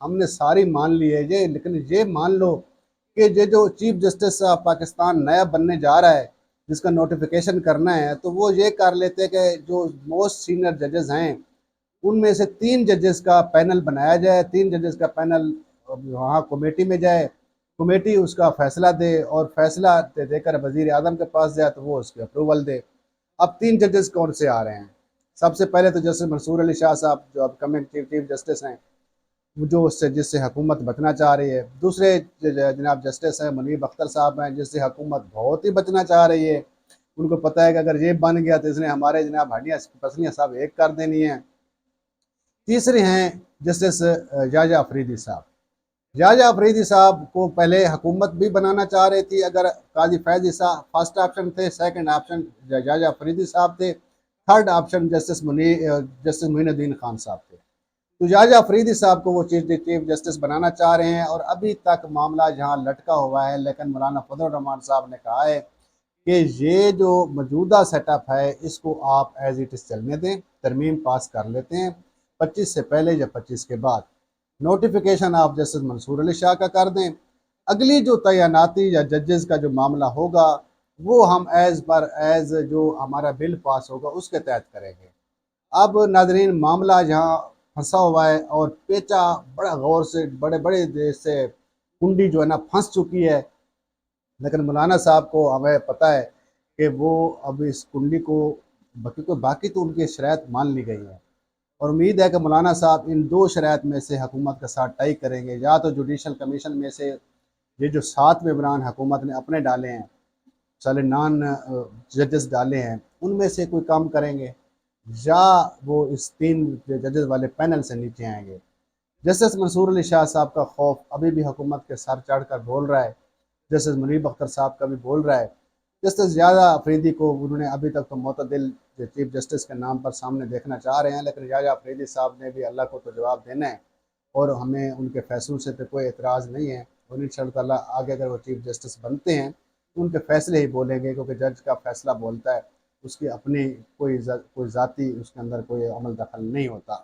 ہم نے ساری مان لی ہے یہ، لیکن یہ مان لو کہ یہ جو چیف جسٹس پاکستان نیا بننے جا رہا ہے جس کا نوٹیفیکیشن کرنا ہے، تو وہ یہ کر لیتے کہ جو موسٹ سینئر ججز ہیں ان میں سے 3 ججز کا پینل بنایا جائے، 3 ججز کا پینل وہاں کمیٹی میں جائے، کمیٹی اس کا فیصلہ دے، اور فیصلہ دے کر وزیر اعظم کے پاس جائے تو وہ اس کی اپروول دے۔ اب 3 ججز کون سے آ رہے ہیں؟ سب سے پہلے تو جسٹس منصور علی شاہ صاحب جو اب کمنگ چیف جسٹس ہیں، جو جس سے حکومت بچنا چاہ رہی ہے۔ دوسرے جناب جسٹس ہیں منیب اختر صاحب ہیں، جس سے حکومت بہت ہی بچنا چاہ رہی ہے، ان کو پتہ ہے کہ اگر یہ بن گیا تو اس نے ہمارے جناب ہڈیاں پسلیاں سب ایک کر دینی ہیں۔ تیسرے ہیں جسٹس جاجا افریدی صاحب۔ جاجا افریدی صاحب کو پہلے حکومت بھی بنانا چاہ رہی تھی، اگر قاضی فیض عیسیٰ فرسٹ آپشن تھے، سیکنڈ آپشن جاجا افریدی صاحب تھے، تھرڈ آپشن جسٹس معین الدین خان صاحب تھے۔ تو جاجا افریدی صاحب کو وہ چیف جسٹس بنانا چاہ رہے ہیں، اور ابھی تک معاملہ جہاں لٹکا ہوا ہے، لیکن مولانا فضل الرحمان صاحب نے کہا ہے کہ یہ جو موجودہ سیٹ اپ ہے اس کو آپ ایز اٹ از چلنے دیں، ترمیم پاس کر لیتے ہیں 25 سے پہلے یا 25 کے بعد، نوٹیفیکیشن آپ جسٹس منصور علی شاہ کا کر دیں، اگلی جو تعیناتی یا ججز کا جو معاملہ ہوگا وہ ہم ایز جو ہمارا بل پاس ہوگا اس کے تحت کریں گے۔ اب ناظرین معاملہ جہاں پھنسا ہوا ہے اور پیچا بڑا غور سے بڑے بڑے دیر سے کنڈی جو ہے نا پھنس چکی ہے، لیکن مولانا صاحب کو ہمیں پتہ ہے کہ وہ اب اس کنڈی کو باقی تو ان کی شرائط مان لی گئی ہے، اور امید ہے کہ مولانا صاحب ان 2 شرائط میں سے حکومت کے ساتھ ٹائی کریں گے، یا تو جوڈیشل کمیشن میں سے یہ جو 7 ممبران حکومت نے اپنے ڈالے ہیں، سالے نان ججز ڈالے ہیں، ان میں سے کوئی کام کریں گے، یا وہ اس 3 ججز والے پینل سے نیچے آئیں گے۔ جسٹس منصور علی شاہ صاحب کا خوف ابھی بھی حکومت کے سر چڑھ کر بول رہا ہے، جسٹس منیب اختر صاحب کا بھی بول رہا ہے، جسٹس جاجا افریدی کو انہوں نے ابھی تک تو معتدل چیف جسٹس کے نام پر سامنے دیکھنا چاہ رہے ہیں، لیکن جاجا افریدی صاحب نے بھی اللہ کو تو جواب دینا ہے، اور ہمیں ان کے فیصلوں سے پہ کوئی اعتراض نہیں ہے، اور انشاءاللہ تعالیٰ آگے اگر وہ چیف جسٹس بنتے ہیں تو ان کے فیصلے ہی بولیں گے، کیونکہ جج کا فیصلہ بولتا ہے، اس کی اپنی کوئی ذاتی اس کے اندر کوئی عمل دخل نہیں ہوتا۔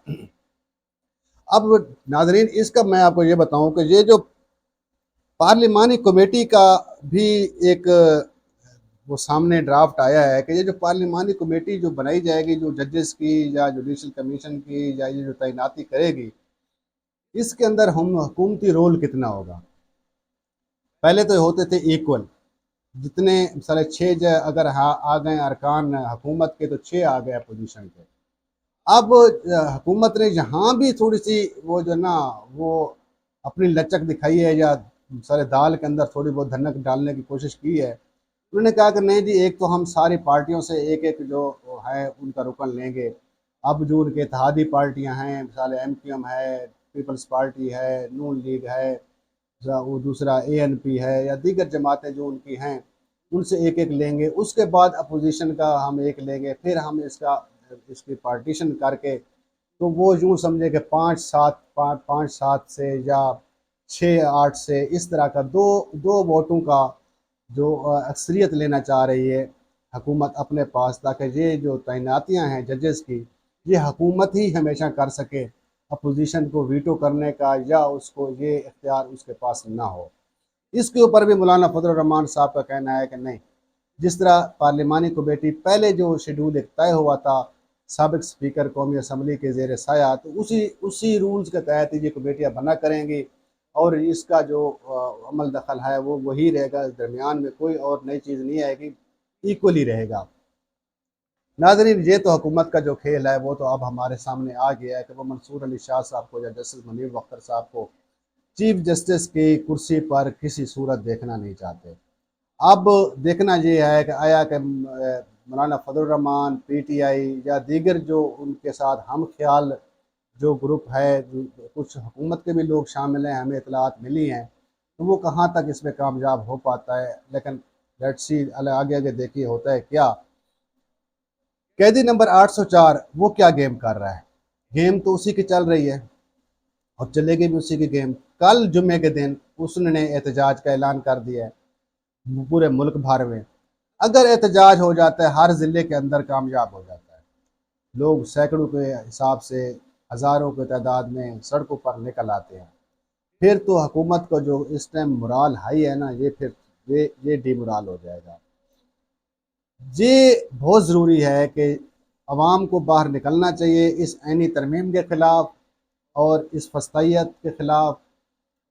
اب ناظرین اس کا میں آپ کو یہ بتاؤں کہ یہ جو پارلیمانی کمیٹی کا بھی ایک وہ سامنے ڈرافٹ آیا ہے کہ یہ جو پارلیمانی کمیٹی جو بنائی جائے گی جو ججز کی یا جوڈیشل کمیشن کی یا یہ جو تعیناتی کرے گی، اس کے اندر ہم حکومتی رول کتنا ہوگا۔ پہلے تو ہوتے تھے ایکول، جتنے مثلا 6 اگر آ گئے ارکان حکومت کے تو 6 آ گئے اپوزیشن کے۔ اب حکومت نے یہاں بھی تھوڑی سی وہ جو نا وہ اپنی لچک دکھائی ہے، یا سارے دال کے اندر تھوڑی بہت دھنک ڈالنے کی کوشش کی ہے۔ انہوں نے کہا کہ نہیں جی، ایک تو ہم ساری پارٹیوں سے ایک ایک جو ہے ان کا رکن لیں گے۔ اب جو ان کے اتحادی پارٹیاں ہیں، مثال MQM ہے، پیپلز پارٹی ہے، نون لیگ ہے، وہ دوسرا ANP ہے، یا دیگر جماعتیں جو ان کی ہیں، ان سے ایک ایک لیں گے۔ اس کے بعد اپوزیشن کا ہم ایک لیں گے، پھر ہم اس کی پارٹیشن کر کے، تو وہ یوں سمجھے کہ 5-7 سے یا 6-8 سے اس طرح کا دو ووٹوں کا جو اکثریت لینا چاہ رہی ہے حکومت اپنے پاس، تاکہ یہ جو تعیناتیاں ہیں ججز کی یہ حکومت ہی ہمیشہ کر سکے، اپوزیشن کو ویٹو کرنے کا یا اس کو یہ اختیار اس کے پاس نہ ہو۔ اس کے اوپر بھی مولانا فضل الرحمان صاحب کا کہنا ہے کہ نہیں، جس طرح پارلیمانی کمیٹی پہلے جو شیڈول ایک طے ہوا تھا سابق سپیکر قومی اسمبلی کے زیر سایہ، تو اسی رولز کے تحت یہ کمیٹیاں بنا کریں گی، اور اس کا جو عمل دخل ہے وہ وہی رہے گا، درمیان میں کوئی اور نئی چیز نہیں آئے گی، ایکولی رہے گا۔ ناظرین یہ تو حکومت کا جو کھیل ہے وہ تو اب ہمارے سامنے آ گیا ہے کہ وہ منصور علی شاہ صاحب کو یا جسٹس منیب اختر صاحب کو چیف جسٹس کی کرسی پر کسی صورت دیکھنا نہیں چاہتے۔ اب دیکھنا یہ ہے کہ آیا کہ مولانا فضل الرحمان، PTI یا دیگر جو ان کے ساتھ ہم خیال جو گروپ ہے، کچھ حکومت کے بھی لوگ شامل ہیں، ہمیں اطلاعات ملی ہیں، تو وہ کہاں تک اس میں کامیاب ہو پاتا ہے، لیکن لیٹس سی آگے دیکھیے ہوتا ہے کیا۔ قیدی نمبر 804 وہ کیا گیم کر رہا ہے؟ گیم تو اسی کی چل رہی ہے اور چلے گی بھی اسی کی گیم۔ کل جمعے کے دن اس نے احتجاج کا اعلان کر دیا ہے پورے ملک بھر میں۔ اگر احتجاج ہو جاتا ہے ہر ضلع کے اندر کامیاب ہو جاتا ہے، لوگ سینکڑوں کے حساب سے ہزاروں کی تعداد میں سڑکوں پر نکل آتے ہیں، پھر تو حکومت کو جو اس ٹائم مرال ہائی ہے نا، یہ پھر یہ ڈی مرال ہو جائے گا۔ یہ بہت ضروری ہے کہ عوام کو باہر نکلنا چاہیے اس آئینی ترمیم کے خلاف اور اس فسطائیت کے خلاف۔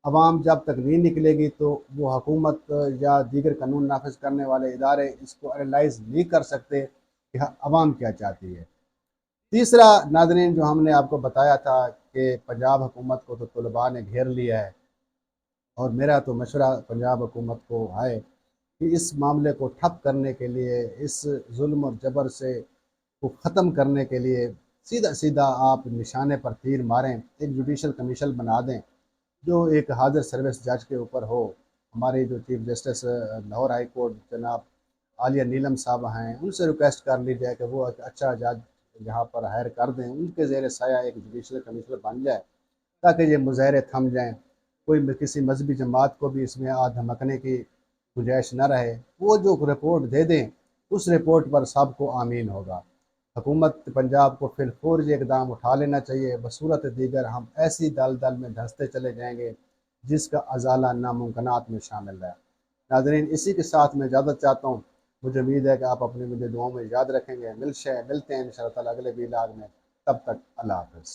عوام جب تک نہیں نکلے گی تو وہ حکومت یا دیگر قانون نافذ کرنے والے ادارے اس کو انالائز نہیں کر سکتے کہ عوام کیا چاہتی ہے۔ تیسرا ناظرین، جو ہم نے آپ کو بتایا تھا کہ پنجاب حکومت کو تو طلباء نے گھیر لیا ہے، اور میرا تو مشورہ پنجاب حکومت کو ہے کہ اس معاملے کو ٹھپ کرنے کے لیے، اس ظلم اور جبر سے کو ختم کرنے کے لیے سیدھا سیدھا آپ نشانے پر تیر ماریں، ایک جوڈیشل کمیشن بنا دیں جو ایک حاضر سروس جج کے اوپر ہو۔ ہمارے جو chief justice Lahore high court جناب عالیہ نیلم صاحب ہیں، ان سے ریکویسٹ کر لی جائے کہ وہ ایک اچھا جج یہاں پر ہائر کر دیں، ان کے زیر سایہ ایک جوڈیشل کمیشنر بن جائے تاکہ یہ مظاہرے تھم جائیں، کوئی کسی مذہبی جماعت کو بھی اس میں دھمکنے کی گنجائش نہ رہے۔ وہ جو رپورٹ دے دیں اس رپورٹ پر سب کو آمین ہوگا۔ حکومت پنجاب کو فی الفور یہ اقدام اٹھا لینا چاہیے، بصورت دیگر ہم ایسی دل میں دھنستے چلے جائیں گے جس کا ازالہ ناممکنات میں شامل ہے۔ ناظرین، اسی کے ساتھ میں اجازت چاہتا ہوں۔ مجھے امید ہے کہ آپ مجھے دعاؤں میں یاد رکھیں گے۔ ملتے ہیں انشاءاللہ تعالیٰ اگلے ویلاگ میں۔ تب تک اللہ حافظ۔